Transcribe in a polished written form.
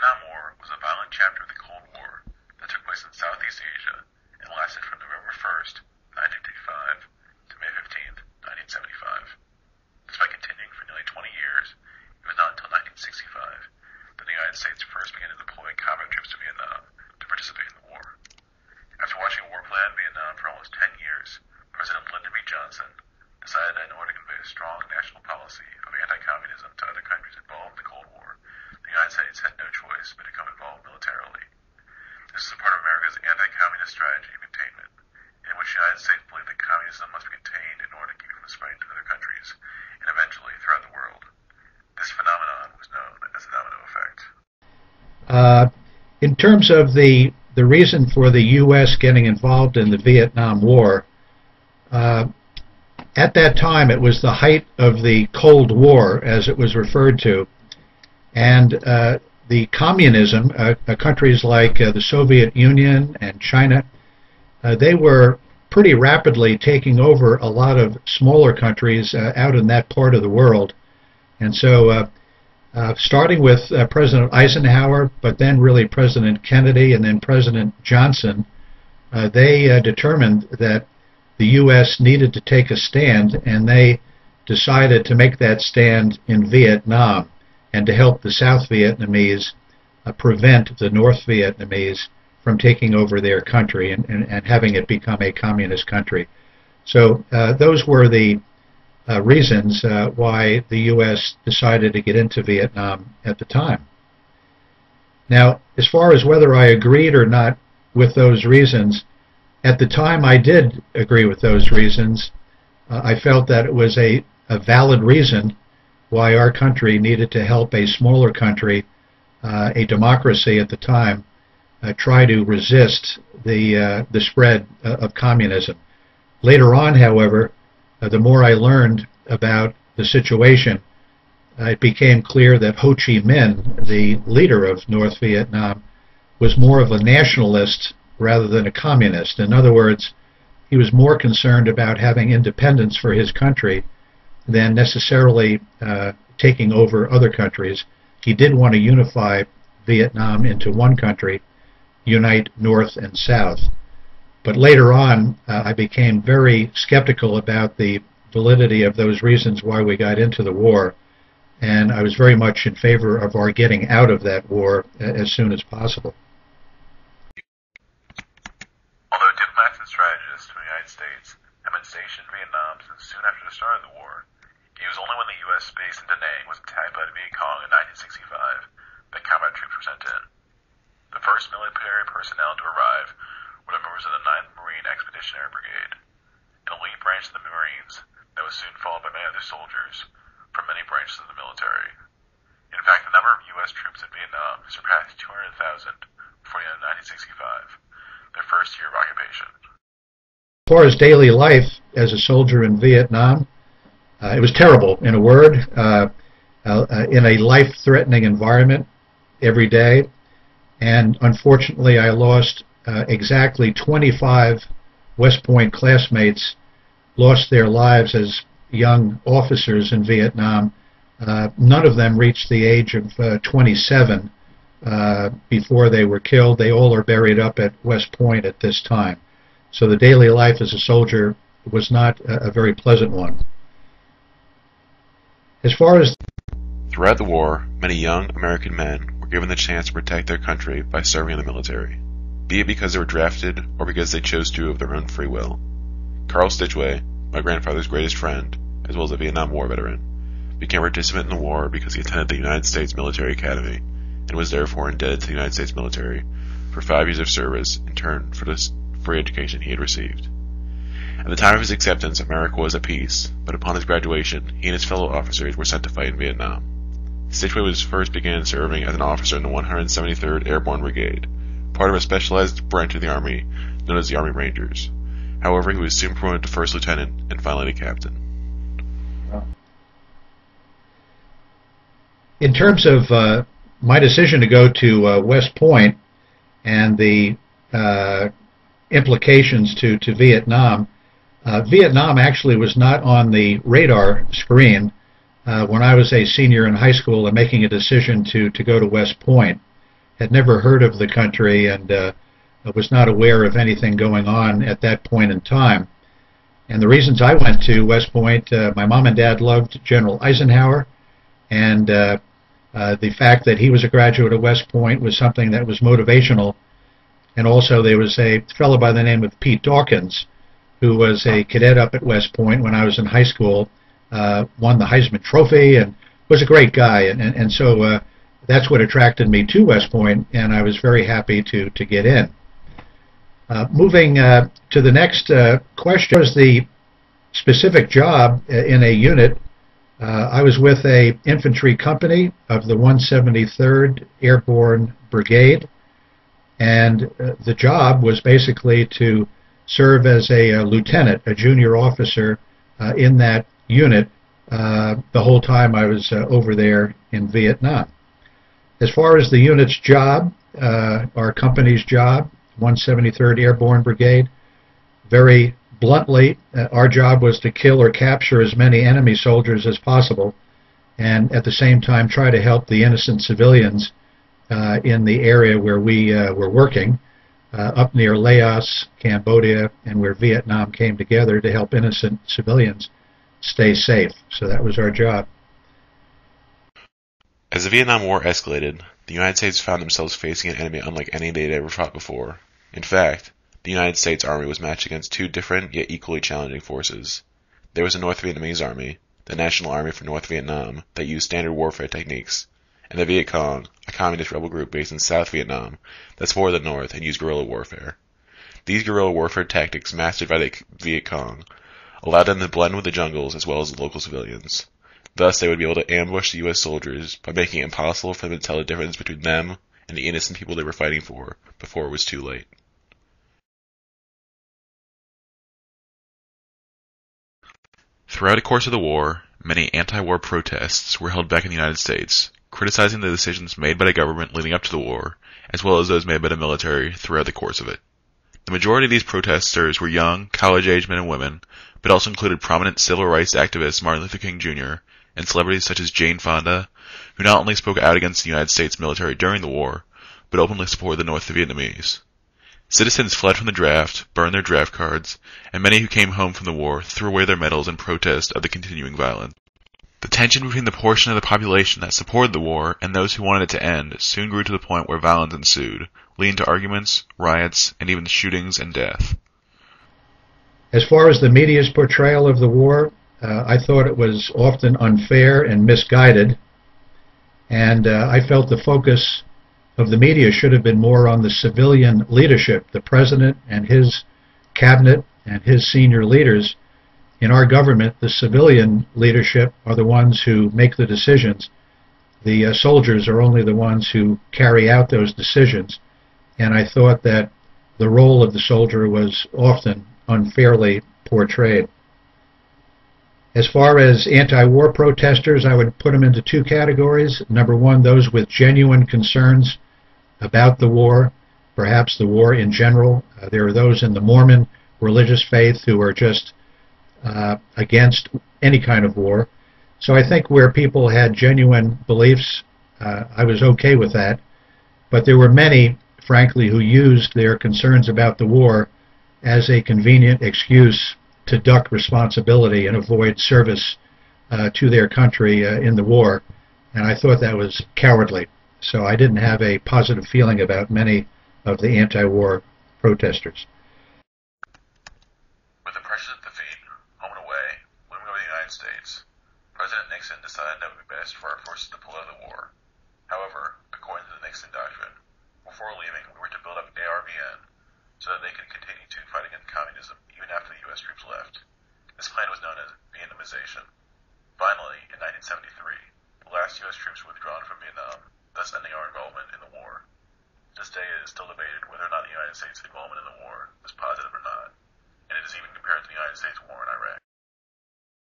Vietnam War was a violent chapter of the Cold War that took place in Southeast Asia and lasted from November 1st, 1955 to May 15th, 1975. Despite continuing for nearly 20 years, it was not until 1965 that the United States first began to deploy combat troops to Vietnam to participate in the war. After watching a war play in Vietnam for almost 10 years, President Lyndon B. Johnson decided that in order to convey a strong national policy of anti-communism to other countries involved in the Cold War, the United States had no choice but to become involved militarily. This is a part of America's anti-communist strategy of containment, in which the United States believed that communism must be contained in order to keep it from spreading to other countries, and eventually throughout the world. This phenomenon was known as the domino effect. In terms of the reason for the U.S. getting involved in the Vietnam War, at that time it was the height of the Cold War, as it was referred to, and the communism, countries like the Soviet Union and China, they were pretty rapidly taking over a lot of smaller countries out in that part of the world. And so starting with President Eisenhower, but then really President Kennedy and then President Johnson, they determined that the U.S. needed to take a stand, and they decided to make that stand in Vietnam and to help the South Vietnamese prevent the North Vietnamese from taking over their country and having it become a communist country. So those were the reasons why the U.S. decided to get into Vietnam at the time. Now, as far as whether I agreed or not with those reasons, at the time I did agree with those reasons. I felt that it was a valid reason why our country needed to help a smaller country, a democracy at the time, try to resist the spread of communism. Later on, however, the more I learned about the situation, it became clear that Ho Chi Minh, the leader of North Vietnam, was more of a nationalist rather than a communist. In other words, he was more concerned about having independence for his country than necessarily taking over other countries. He did want to unify Vietnam into one country, unite North and South. But later on, I became very skeptical about the validity of those reasons why we got into the war, and I was very much in favor of our getting out of that war as soon as possible. Although diplomats and strategists from the United States had been stationed in Vietnam since soon after the start of the war, it was only when the U.S. base in Da Nang was attacked by the Viet Cong in 1965 that combat troops were sent in. The first military personnel to arrive were the members of the 9th Marine Expeditionary Brigade, an elite branch of the Marines that was soon followed by many other soldiers from many branches of the military. In fact, the number of U.S. troops in Vietnam surpassed 200,000 before the end of 1965, their first year of occupation. As far as daily life as a soldier in Vietnam, it was terrible, in a word, in a life-threatening environment every day. And unfortunately, I lost exactly 25 West Point classmates lost their lives as young officers in Vietnam. None of them reached the age of 27 before they were killed. They all are buried up at West Point at this time. So the daily life as a soldier was not a very pleasant one. As far as throughout the war, many young American men were given the chance to protect their country by serving in the military, be it because they were drafted or because they chose to of their own free will. Carl Stitchway, my grandfather's greatest friend, as well as a Vietnam War veteran, became a participant in the war because he attended the United States Military Academy and was therefore indebted to the United States military for 5 years of service in turn for the free education he had received. At the time of his acceptance, America was at peace, but upon his graduation, he and his fellow officers were sent to fight in Vietnam. Stitchway first began serving as an officer in the 173rd Airborne Brigade, part of a specialized branch of the Army known as the Army Rangers. However, he was soon promoted to first lieutenant and finally to captain. In terms of my decision to go to West Point and the implications to Vietnam, Vietnam actually was not on the radar screen when I was a senior in high school and making a decision to go to West Point. had never heard of the country and was not aware of anything going on at that point in time. And the reasons I went to West Point, my mom and dad loved General Eisenhower, and the fact that he was a graduate of West Point was something that was motivational. And also there was a fellow by the name of Pete Dawkins, who was a cadet up at West Point when I was in high school, won the Heisman Trophy and was a great guy. And so that's what attracted me to West Point, and I was very happy to get in. Moving to the next question, was the specific job in a unit. I was with a infantry company of the 173rd Airborne Brigade, and the job was basically to serve as a lieutenant, a junior officer in that unit the whole time I was over there in Vietnam. As far as the unit's job, our company's job, 173rd Airborne Brigade, very bluntly, our job was to kill or capture as many enemy soldiers as possible, and at the same time try to help the innocent civilians in the area where we were working, up near Laos, Cambodia, and where Vietnam came together to help innocent civilians stay safe. So that was our job. As the Vietnam War escalated, the United States found themselves facing an enemy unlike any they had ever fought before. In fact, the United States Army was matched against two different yet equally challenging forces. There was the North Vietnamese Army, the National Army for North Vietnam, that used standard warfare techniques, and the Viet Cong, a communist rebel group based in South Vietnam that supported the North and used guerrilla warfare. These guerrilla warfare tactics, mastered by the Viet Cong, allowed them to blend with the jungles as well as the local civilians. Thus, they would be able to ambush the U.S. soldiers by making it impossible for them to tell the difference between them and the innocent people they were fighting for before it was too late. Throughout the course of the war, many anti-war protests were held back in the United States, criticizing the decisions made by the government leading up to the war, as well as those made by the military throughout the course of it. The majority of these protesters were young, college-age men and women, but also included prominent civil rights activist Martin Luther King Jr., and celebrities such as Jane Fonda, who not only spoke out against the United States military during the war, but openly supported the North Vietnamese. Citizens fled from the draft, burned their draft cards, and many who came home from the war threw away their medals in protest of the continuing violence. The tension between the portion of the population that supported the war and those who wanted it to end soon grew to the point where violence ensued, leading to arguments, riots, and even shootings and death. As far as the media's portrayal of the war, I thought it was often unfair and misguided, and I felt the focus of the media should have been more on the civilian leadership, the president and his cabinet and his senior leaders. In our government, the civilian leadership are the ones who make the decisions. The soldiers are only the ones who carry out those decisions, and I thought that the role of the soldier was often unfairly portrayed. As far as anti-war protesters, I would put them into two categories. Number one, those with genuine concerns about the war, perhaps the war in general. There are those in the Mormon religious faith who are just against any kind of war. So I think where people had genuine beliefs, I was okay with that. But there were many, frankly, who used their concerns about the war as a convenient excuse to duck responsibility and avoid service to their country in the war. And I thought that was cowardly. So I didn't have a positive feeling about many of the anti-war protesters. With the pressures of defeat, home and away, looming over the United States, President Nixon decided that it would be best for our forces to pull out of the war. However, according to the Nixon Doctrine, before leaving, we were to build up ARVN so that they could continue to fight against communism even after the U.S. troops left. This plan was known as Vietnamization. Finally, in 1973, the last U.S. troops were withdrawn from Vietnam, thus ending our involvement in the war. To this day, it is still debated whether or not the United States' involvement in the war was positive or not, and it is even compared to the United States war in Iraq.